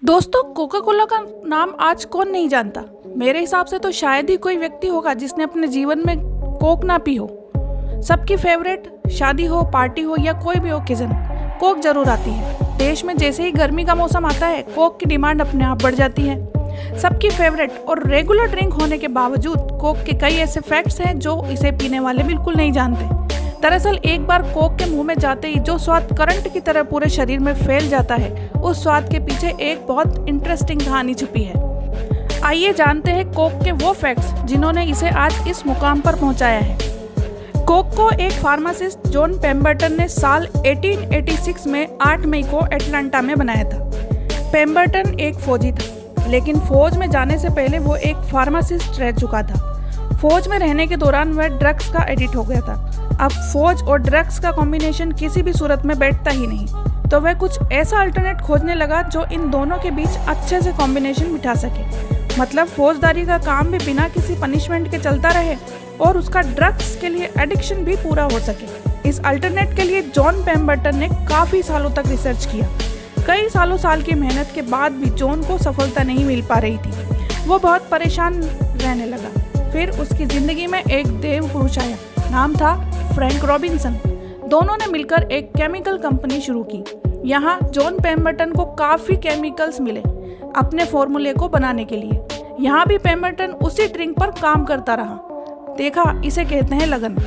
दोस्तों, Coca Cola का नाम आज कौन नहीं जानता। मेरे हिसाब से तो शायद ही कोई व्यक्ति होगा जिसने अपने जीवन में कोक ना पी हो। सबकी फेवरेट, शादी हो, पार्टी हो या कोई भी ओकेजन, कोक जरूर आती है। देश में जैसे ही गर्मी का मौसम आता है, कोक की डिमांड अपने आप बढ़ जाती है। सबकी फेवरेट और रेगुलर ड्रिंक होने के बावजूद कोक के कई ऐसे फैक्ट्स हैं जो इसे पीने वाले बिल्कुल नहीं जानते। दरअसल एक बार कोक के मुंह में जाते ही जो स्वाद करंट की तरह पूरे शरीर में फैल जाता है, उस स्वाद के पीछे एक बहुत इंटरेस्टिंग कहानी छुपी है। आइए जानते हैं कोक के वो फैक्ट्स जिन्होंने इसे आज इस मुकाम पर पहुंचाया है। कोक को एक फार्मासिस्ट जॉन पेम्बर्टन ने साल 1886 में 8 मई को एटलांटा में बनाया था। पेम्बर्टन एक फौजी था, लेकिन फौज में जाने से पहले वो एक फार्मासिस्ट रह चुका था। फौज में रहने के दौरान वह ड्रग्स का एडिक्ट हो गया था। अब फौज और ड्रग्स का कॉम्बिनेशन किसी भी सूरत में बैठता ही नहीं, तो वह कुछ ऐसा अल्टरनेट खोजने लगा जो इन दोनों के बीच अच्छे से कॉम्बिनेशन बिठा सके। मतलब फौजदारी का काम भी बिना किसी पनिशमेंट के चलता रहे और उसका ड्रग्स के लिए एडिक्शन भी पूरा हो सके। इस अल्टरनेट के लिए जॉन पेम्बर्टन ने काफ़ी सालों तक रिसर्च किया। कई साल की मेहनत के बाद भी जॉन को सफलता नहीं मिल पा रही थी। वो बहुत परेशान रहने लगा। फिर उसकी ज़िंदगी में एक देव पुरुष आया, नाम था फ्रैंक रॉबिन्सन। दोनों ने मिलकर एक केमिकल कंपनी शुरू की। यहाँ जॉन पेम्बर्टन को काफ़ी केमिकल्स मिले अपने फॉर्मूले को बनाने के लिए। यहाँ भी पेम्बर्टन उसी ड्रिंक पर काम करता रहा। देखा, इसे कहते हैं लगन।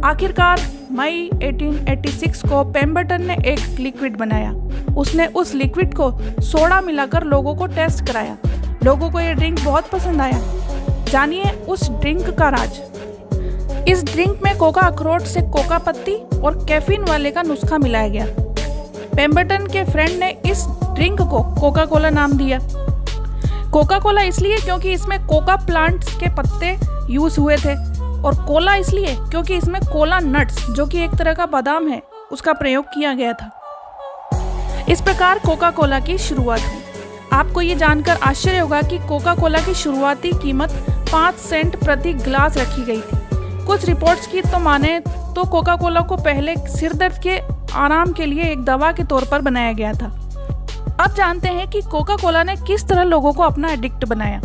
आखिरकार मई 1886 को पेम्बर्टन ने एक लिक्विड बनाया। उसने उस लिक्विड को सोडा मिलाकर लोगों को टेस्ट कराया। लोगों को ये ड्रिंक बहुत पसंद आया। जानिए उस ड्रिंक का राज। इस ड्रिंक में कोका अखरोट से कोका पत्ती और कैफीन वाले का नुस्खा मिलाया गया। पेम्बर्टन के फ्रेंड ने इस ड्रिंक को कोका कोला नाम दिया। कोका कोला इसलिए क्योंकि इसमें कोका प्लांट्स के पत्ते यूज हुए थे, और कोला इसलिए क्योंकि इसमें कोला नट्स, जो कि एक तरह का बादाम है, उसका प्रयोग किया गया था। इस प्रकार कोका कोला की शुरुआत हुई। आपको ये जानकर आश्चर्य होगा कि कोका कोला की शुरुआती कीमत 5 सेंट प्रति ग्लास रखी गई थी। कुछ रिपोर्ट्स की तो माने तो कोका कोला को पहले सिरदर्द के आराम के लिए एक दवा के तौर पर बनाया गया था। अब जानते हैं कि कोका कोला ने किस तरह लोगों को अपना एडिक्ट बनाया।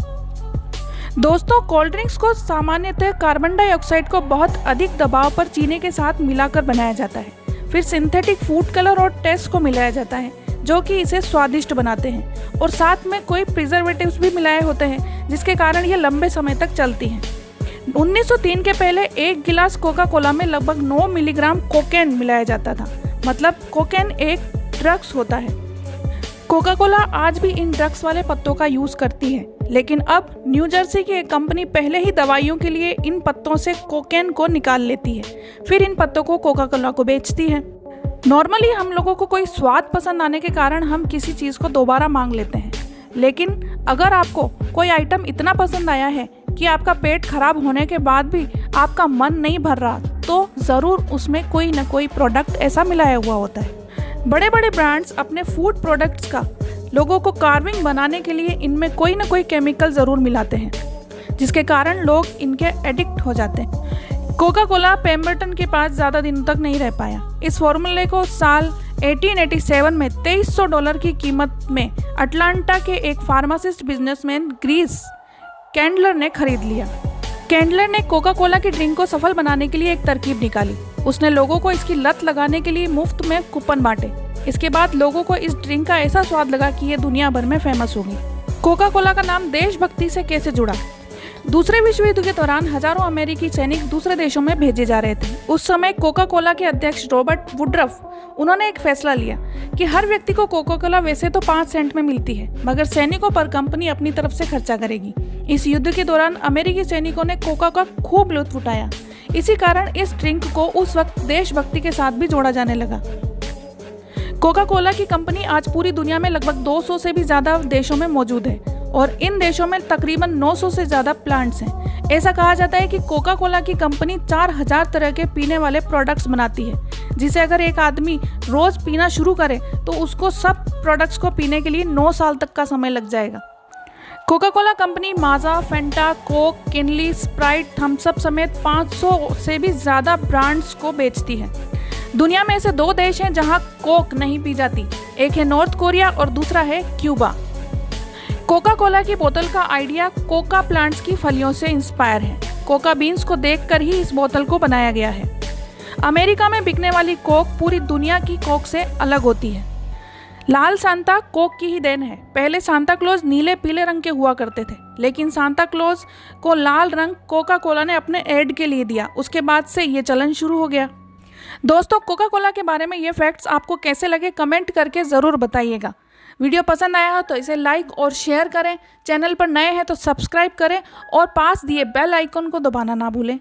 दोस्तों, कोल्ड ड्रिंक्स को सामान्यतः कार्बन डाइऑक्साइड को बहुत अधिक दबाव पर चीनी के साथ मिलाकर बनाया जाता है। फिर सिंथेटिक फूड कलर और टेस्ट को मिलाया जाता है, जो कि इसे स्वादिष्ट बनाते हैं, और साथ में कोई प्रिजर्वेटिव्स भी मिलाए होते हैं, जिसके कारण ये लंबे समय तक चलती हैं। 1903 के पहले एक गिलास कोका कोला में लगभग 9 मिलीग्राम कोकेन मिलाया जाता था। मतलब कोकेन एक ड्रग्स होता है। कोका कोला आज भी इन ड्रग्स वाले पत्तों का यूज करती है, लेकिन अब न्यू जर्सी की एक कंपनी पहले ही दवाइयों के लिए इन पत्तों से कोकेन को निकाल लेती है, फिर इन पत्तों को कोका कोला को बेचती है। नॉर्मली हम लोगों को कोई स्वाद पसंद आने के कारण हम किसी चीज़ को दोबारा मांग लेते हैं, लेकिन अगर आपको कोई आइटम इतना पसंद आया है कि आपका पेट खराब होने के बाद भी आपका मन नहीं भर रहा, तो ज़रूर उसमें कोई ना कोई प्रोडक्ट ऐसा मिलाया हुआ होता है। बड़े बड़े ब्रांड्स अपने फूड प्रोडक्ट्स का लोगों को कार्विंग बनाने के लिए इनमें कोई ना कोई केमिकल ज़रूर मिलाते हैं, जिसके कारण लोग इनके एडिक्ट हो जाते हैं। कोका कोला पेम्बर्टन के पास ज़्यादा दिनों तक नहीं रह पाया। इस फॉर्मूले को साल 1887 में $2300 की कीमत में अटलांटा के एक फार्मासिस्ट बिजनेसमैन ग्रीस कैंडलर ने खरीद लिया। कैंडलर ने कोका कोला की ड्रिंक को सफल बनाने के लिए एक तरकीब निकाली। उसने लोगों को इसकी लत लगाने के लिए मुफ्त में कूपन बांटे। इसके बाद लोगों को इस ड्रिंक का ऐसा स्वाद लगा कि ये दुनिया भर में फेमस हो गई। कोका कोला का नाम देशभक्ति से कैसे जुड़ा? दूसरे विश्व युद्ध के दौरान हजारों अमेरिकी सैनिक दूसरे देशों में भेजे जा रहे थे। उस समय कोका कोला के अध्यक्ष रॉबर्ट वुडरफ, उन्होंने एक फैसला लिया कि हर व्यक्ति को कोका कोला वैसे तो 5 सेंट में मिलती है, मगर सैनिकों पर कंपनी अपनी तरफ से खर्चा करेगी। इस युद्ध के दौरान अमेरिकी सैनिकों ने कोका का खूब लुत्फ उठाया। इसी कारण इस ड्रिंक को उस वक्त देशभक्ति के साथ भी जोड़ा जाने लगा। कोका कोला की कंपनी आज पूरी दुनिया में लगभग 200 से भी ज़्यादा देशों में मौजूद है, और इन देशों में तकरीबन 900 से ज़्यादा प्लांट्स हैं। ऐसा कहा जाता है कि कोका कोला की कंपनी 4000 तरह के पीने वाले प्रोडक्ट्स बनाती है, जिसे अगर एक आदमी रोज़ पीना शुरू करे तो उसको सब प्रोडक्ट्स को पीने के लिए 9 साल तक का समय लग जाएगा। Coca Cola company Maaza, Fanta, Coke, Kinley, Sprite, Thums Up समेत 500 से भी ज़्यादा ब्रांड्स को बेचती है। दुनिया में ऐसे 2 देश हैं जहां कोक नहीं पी जाती। एक है नॉर्थ कोरिया और दूसरा है क्यूबा। कोका कोला की बोतल का आइडिया कोका प्लांट्स की फलियों से इंस्पायर है। कोका बीन्स को देखकर ही इस बोतल को बनाया गया है। अमेरिका में बिकने वाली कोक पूरी दुनिया की कोक से अलग होती है। लाल सांता कोक की ही देन है। पहले सांता क्लॉज नीले पीले रंग के हुआ करते थे, लेकिन सांता क्लॉज को लाल रंग कोका कोला ने अपने ऐड के लिए दिया। उसके बाद से ये चलन शुरू हो गया। दोस्तों, कोका कोला के बारे में ये फैक्ट्स आपको कैसे लगे कमेंट करके ज़रूर बताइएगा। वीडियो पसंद आया हो तो इसे लाइक और शेयर करें। चैनल पर नए हैं तो सब्सक्राइब करें और पास दिए बेल आइकन को दबाना ना भूलें।